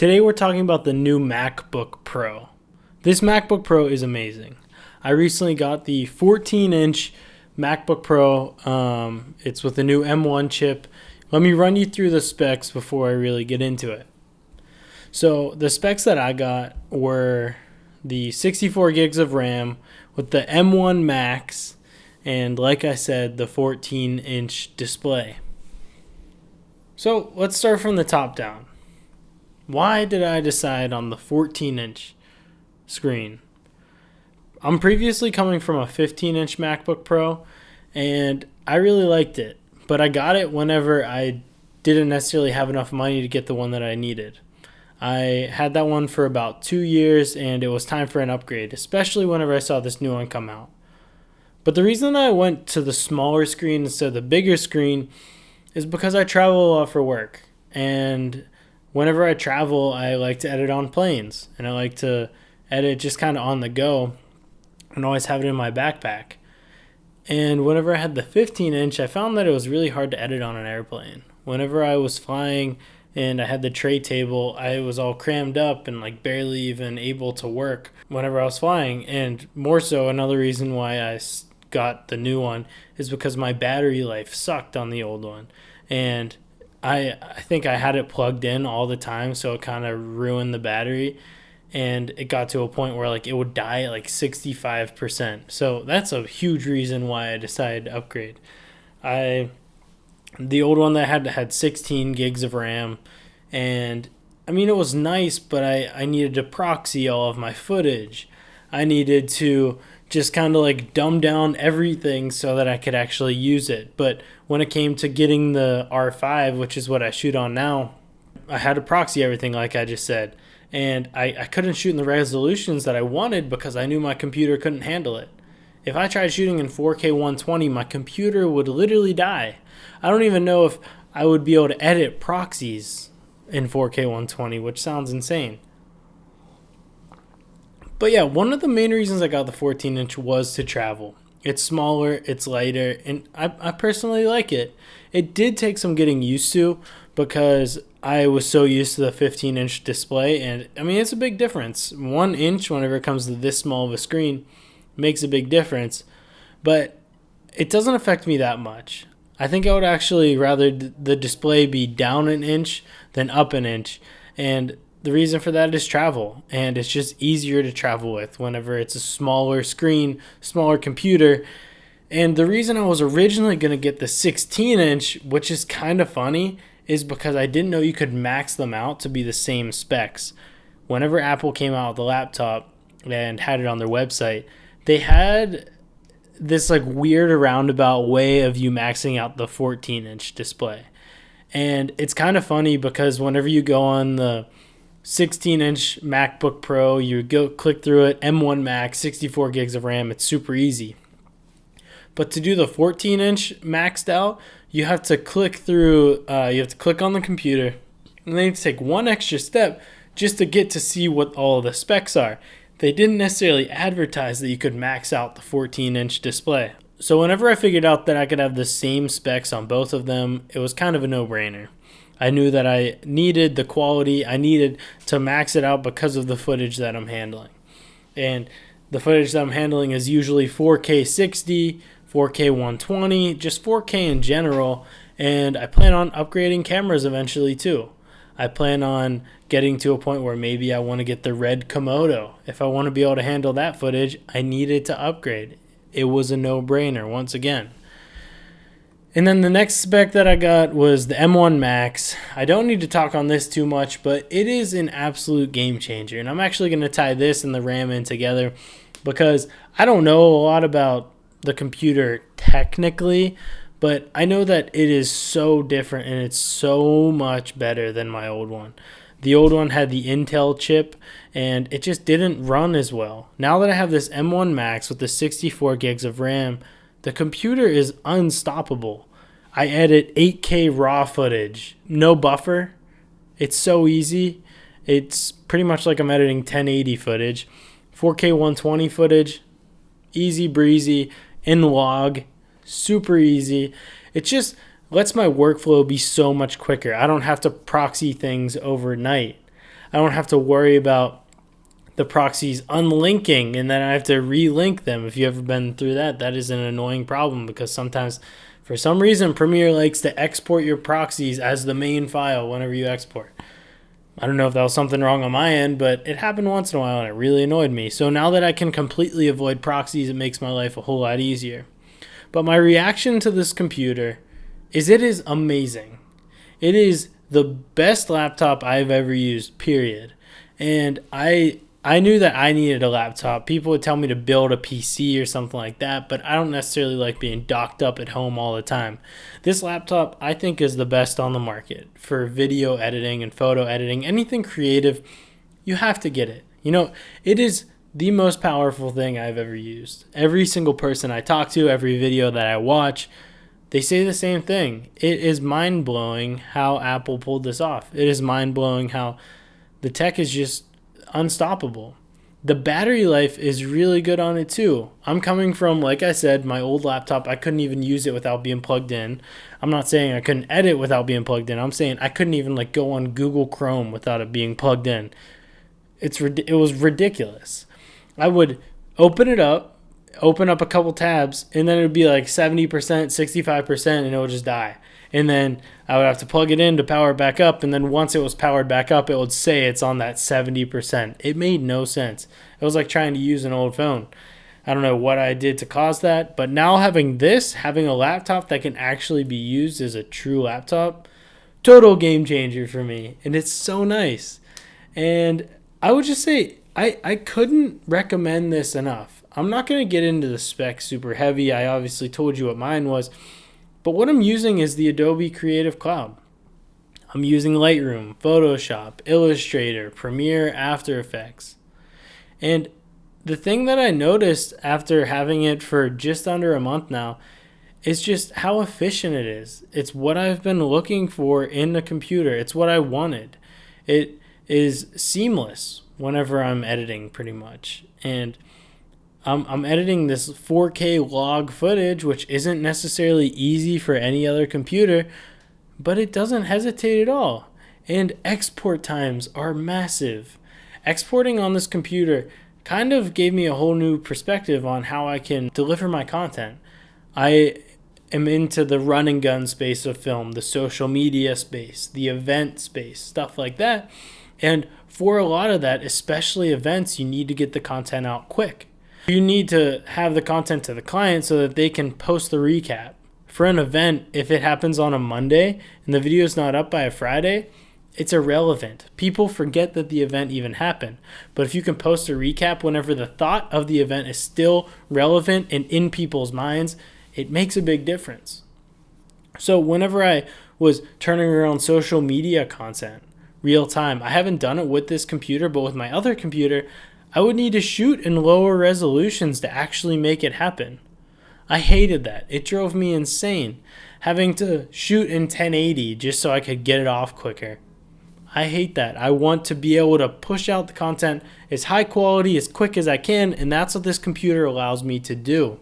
Today we're talking about the new MacBook Pro. This MacBook Pro is amazing. I recently got the 14-inch MacBook Pro. It's with the new M1 chip. Let me run you through the specs before I really get into it. So the specs that I got were the 64 gigs of RAM with the M1 Max, and like I said, the 14-inch display. So let's start from the top down. Why did I decide on the 14-inch screen? I'm previously coming from a 15-inch MacBook Pro, and I really liked it. But I got it whenever I didn't necessarily have enough money to get the one that I needed. I had that one for about 2 years, and it was time for an upgrade, especially whenever I saw this new one come out. But the reason I went to the smaller screen instead of the bigger screen is because I travel a lot for work. And whenever I travel, I like to edit on planes, and I like to edit just kind of on the go and always have it in my backpack. And whenever I had the 15-inch, I found that it was really hard to edit on an airplane. Whenever I was flying and I had the tray table, I was all crammed up and barely even able to work whenever I was flying. And more so, another reason why I got the new one is because my battery life sucked on the old one. And I think I had it plugged in all the time, so it kind of ruined the battery. And it got to a point where it would die at 65%. So that's a huge reason why I decided to upgrade. The old one that I had 16 gigs of RAM, and it was nice, but I needed to proxy all of my footage. I needed to just kind of dumb down everything so that I could actually use it. But when it came to getting the R5, which is what I shoot on now, I had to proxy everything like I just said. And I couldn't shoot in the resolutions that I wanted because I knew my computer couldn't handle it. If I tried shooting in 4K 120, my computer would literally die. I don't even know if I would be able to edit proxies in 4K 120, which sounds insane. But yeah, one of the main reasons I got the 14-inch was to travel. It's smaller, it's lighter, and I personally like it. It did take some getting used to because I was so used to the 15-inch display, and it's a big difference. 1 inch, whenever it comes to this small of a screen, makes a big difference, but it doesn't affect me that much. I think I would actually rather the display be down an inch than up an inch, and the reason for that is travel, and it's just easier to travel with whenever it's a smaller screen, smaller computer. And the reason I was originally going to get the 16-inch, which is kind of funny, is because I didn't know you could max them out to be the same specs. Whenever Apple came out with the laptop and had it on their website, they had this weird roundabout way of you maxing out the 14-inch display. And it's kind of funny because whenever you go on the 16-inch MacBook Pro, you go click through it, M1 Max, 64 gigs of RAM, it's super easy. But to do the 14-inch maxed out, you have to click through, you have to click on the computer, and then you have to take one extra step just to get to see what all of the specs are. They didn't necessarily advertise that you could max out the 14-inch display. So whenever I figured out that I could have the same specs on both of them, it was kind of a no-brainer. I knew that I needed the quality, I needed to max it out because of the footage that I'm handling. And the footage that I'm handling is usually 4K 60, 4K 120, just 4K in general, and I plan on upgrading cameras eventually too. I plan on getting to a point where maybe I want to get the red Komodo. If I want to be able to handle that footage, I needed to upgrade. It was a no-brainer once again. And then the next spec that I got was the M1 Max. I don't need to talk on this too much, but it is an absolute game changer. And I'm actually going to tie this and the RAM in together because I don't know a lot about the computer technically, but I know that it is so different and it's so much better than my old one. The old one had the Intel chip and it just didn't run as well. Now that I have this M1 Max with the 64 gigs of RAM, the computer is unstoppable. I edit 8K raw footage, no buffer. It's so easy. It's pretty much like I'm editing 1080 footage. 4K 120 footage, easy breezy, in log, super easy. It just lets my workflow be so much quicker. I don't have to proxy things overnight. I don't have to worry about the proxies unlinking and then I have to relink them. If you've ever been through that, that is an annoying problem because sometimes for some reason Premiere likes to export your proxies as the main file whenever you export. I don't know if that was something wrong on my end, but it happened once in a while and it really annoyed me. So now that I can completely avoid proxies, it makes my life a whole lot easier. But my reaction to this computer is it is amazing. It is the best laptop I've ever used, period. And I knew that I needed a laptop. People would tell me to build a PC or something like that, but I don't necessarily like being docked up at home all the time. This laptop, I think, is the best on the market for video editing and photo editing. Anything creative, you have to get it. You know, it is the most powerful thing I've ever used. Every single person I talk to, every video that I watch, they say the same thing. It is mind-blowing how Apple pulled this off. It is mind-blowing how the tech is just unstoppable. The battery life is really good on it too. I'm coming from, like I said, my old laptop. I couldn't even use it without being plugged in. I'm not saying I couldn't edit without being plugged in. I'm saying I couldn't even go on Google Chrome without it being plugged in. It was ridiculous. I would open up a couple tabs, and then it would be 70%, 65%, and it would just die. And then I would have to plug it in to power it back up. And then once it was powered back up, it would say it's on that 70%. It made no sense. It was like trying to use an old phone. I don't know what I did to cause that. But now having a laptop that can actually be used as a true laptop, total game changer for me. And it's so nice. And I would just say I couldn't recommend this enough. I'm not going to get into the specs super heavy. I obviously told you what mine was. But what I'm using is the Adobe Creative Cloud. I'm using Lightroom, Photoshop, Illustrator, Premiere, After Effects. And the thing that I noticed after having it for just under a month now is just how efficient it is. It's what I've been looking for in a computer. It's what I wanted. It is seamless whenever I'm editing pretty much. And I'm editing this 4K log footage, which isn't necessarily easy for any other computer, but it doesn't hesitate at all. And export times are massive. Exporting on this computer kind of gave me a whole new perspective on how I can deliver my content. I am into the run and gun space of film, the social media space, the event space, stuff like that. And for a lot of that, especially events, you need to get the content out quick. You need to have the content to the client so that they can post the recap. For an event, if it happens on a Monday and the video is not up by a Friday, it's irrelevant. People forget that the event even happened. But if you can post a recap whenever the thought of the event is still relevant and in people's minds, it makes a big difference. So whenever I was turning around social media content real time, I haven't done it with this computer, but with my other computer, I would need to shoot in lower resolutions to actually make it happen. I hated that. It drove me insane, having to shoot in 1080 just so I could get it off quicker. I hate that. I want to be able to push out the content as high quality, as quick as I can, and that's what this computer allows me to do.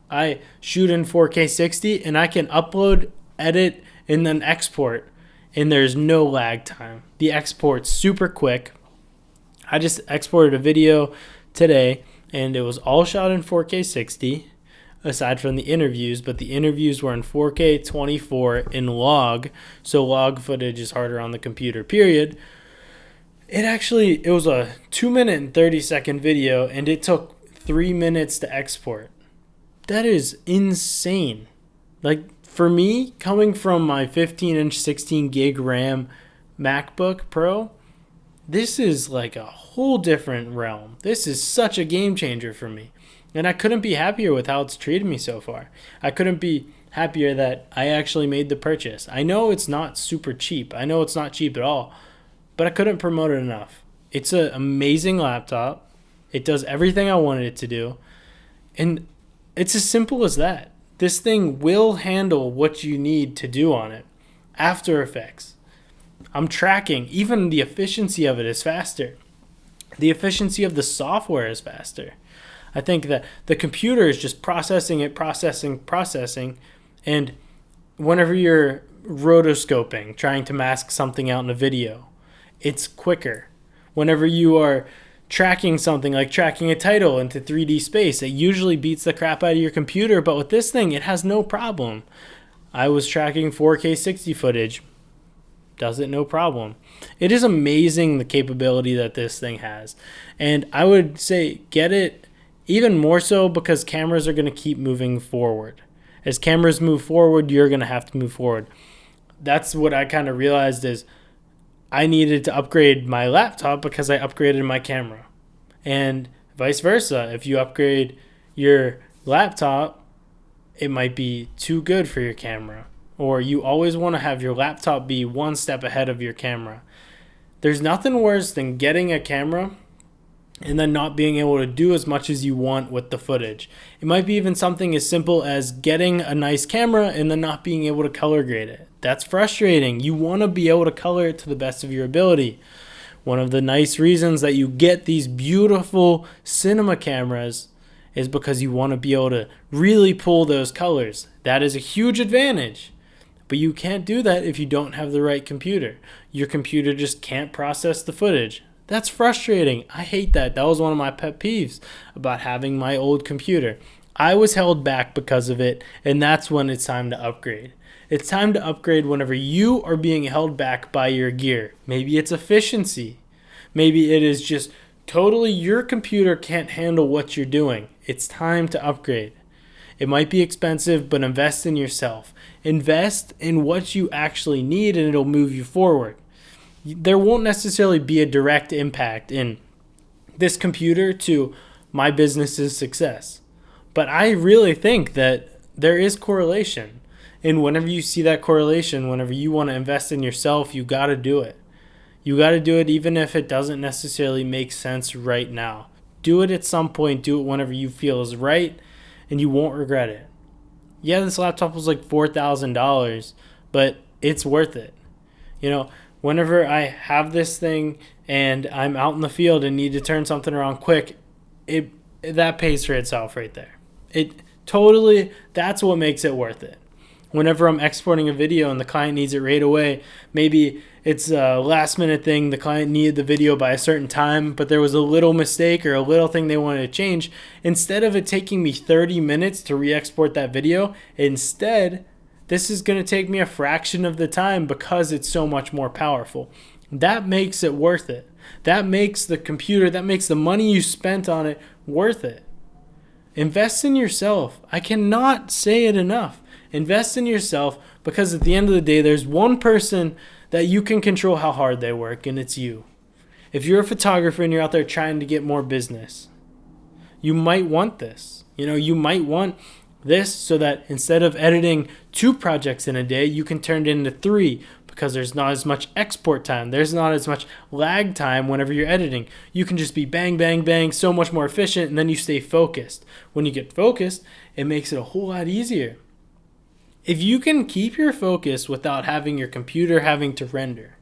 I shoot in 4K 60, and I can upload, edit, and then export, and there's no lag time. The export's super quick. I just exported a video today, and it was all shot in 4K 60, aside from the interviews, but the interviews were in 4K 24 in log, so log footage is harder on the computer, period. It was a 2-minute and 30-second video, and it took 3 minutes to export. That is insane. For me, coming from my 15-inch 16 gig RAM MacBook Pro, this is a whole different realm. This is such a game changer for me. And I couldn't be happier with how it's treated me so far. I couldn't be happier that I actually made the purchase. I know it's not super cheap. I know it's not cheap at all. But I couldn't promote it enough. It's an amazing laptop. It does everything I wanted it to do. And it's as simple as that. This thing will handle what you need to do on it. After Effects. I'm tracking. Even the efficiency of it is faster. The efficiency of the software is faster. I think that the computer is just processing. And whenever you're rotoscoping, trying to mask something out in a video, it's quicker. Whenever you are tracking something like tracking a title into 3D space, it usually beats the crap out of your computer, but with this thing, it has no problem. I was tracking 4K 60 footage. Does it no problem. It is amazing the capability that this thing has. And I would say get it even more so because cameras are going to keep moving forward. As cameras move forward, you're going to have to move forward. That's what I kind of realized is I needed to upgrade my laptop because I upgraded my camera. And vice versa. If you upgrade your laptop, it might be too good for your camera. Or you always want to have your laptop be one step ahead of your camera. There's nothing worse than getting a camera and then not being able to do as much as you want with the footage. It might be even something as simple as getting a nice camera and then not being able to color grade it. That's frustrating. You want to be able to color it to the best of your ability. One of the nice reasons that you get these beautiful cinema cameras is because you want to be able to really pull those colors. That is a huge advantage. But you can't do that if you don't have the right computer. Your computer just can't process the footage. That's frustrating. I hate that. That was one of my pet peeves about having my old computer. I was held back because of it, and that's when it's time to upgrade. It's time to upgrade whenever you are being held back by your gear. Maybe it's efficiency. Maybe it is just totally your computer can't handle what you're doing. It's time to upgrade. It might be expensive, but invest in yourself. Invest in what you actually need, and it'll move you forward. There won't necessarily be a direct impact in this computer to my business's success. But I really think that there is correlation. And whenever you see that correlation, whenever you want to invest in yourself, you got to do it. You got to do it even if it doesn't necessarily make sense right now. Do it at some point. Do it whenever you feel is right, and you won't regret it. Yeah, this laptop was like $4,000, but it's worth it. You know, whenever I have this thing and I'm out in the field and need to turn something around quick, that pays for itself right there. That's what makes it worth it. Whenever I'm exporting a video and the client needs it right away, maybe it's a last minute thing, the client needed the video by a certain time, but there was a little mistake or a little thing they wanted to change. Instead of it taking me 30 minutes to re-export that video, instead, this is going to take me a fraction of the time because it's so much more powerful. That makes it worth it. That makes the computer, that makes the money you spent on it worth it. Invest in yourself. I cannot say it enough. Invest in yourself because at the end of the day, there's one person that you can control how hard they work, and it's you. If you're a photographer and you're out there trying to get more business, you might want this. You might want this so that instead of editing 2 projects in a day, you can turn it into 3 because there's not as much export time. There's not as much lag time whenever you're editing. You can just be bang, bang, bang, so much more efficient, and then you stay focused. When you get focused, it makes it a whole lot easier. If you can keep your focus without having your computer having to render,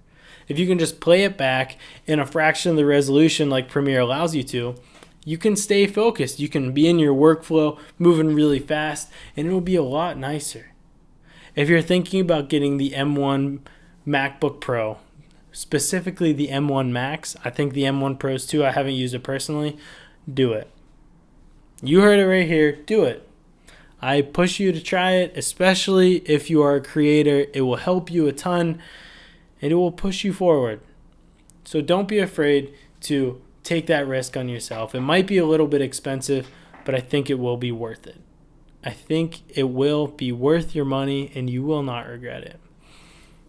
if you can just play it back in a fraction of the resolution like Premiere allows you to, you can stay focused. You can be in your workflow, moving really fast, and it'll be a lot nicer. If you're thinking about getting the M1 MacBook Pro, specifically the M1 Max, I think the M1 Pros too, I haven't used it personally, do it. You heard it right here, do it. I push you to try it, especially if you are a creator. It will help you a ton, and it will push you forward. So don't be afraid to take that risk on yourself. It might be a little bit expensive, but I think it will be worth it. I think it will be worth your money, and you will not regret it.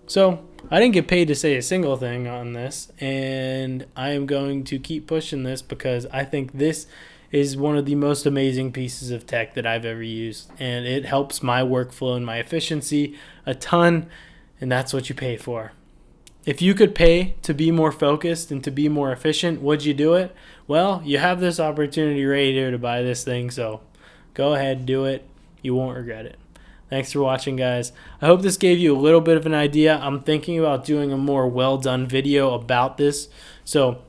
So I didn't get paid to say a single thing on this, and I am going to keep pushing this because I think this is one of the most amazing pieces of tech that I've ever used, and it helps my workflow and my efficiency a ton, and that's what you pay for. If you could pay to be more focused and to be more efficient, would you do it? Well, you have this opportunity right here to buy this thing, so go ahead, do it. You won't regret it. Thanks for watching, guys. I hope this gave you a little bit of an idea. I'm thinking about doing a more well-done video about this, so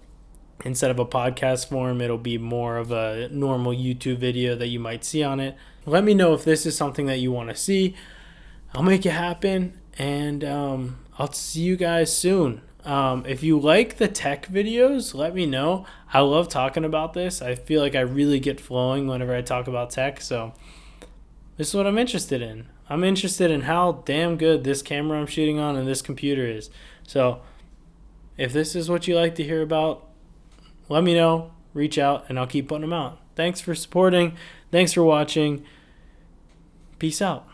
instead of a podcast form, it'll be more of a normal YouTube video that you might see on it. Let me know if this is something that you want to see. I'll make it happen, and I'll see you guys soon. If you like the tech videos, let me know. I love talking about this. I feel like I really get flowing whenever I talk about tech. So this is what I'm interested in. I'm interested in how damn good this camera I'm shooting on and this computer is. So if this is what you like to hear about, let me know. Reach out, and I'll keep putting them out. Thanks for supporting. Thanks for watching. Peace out.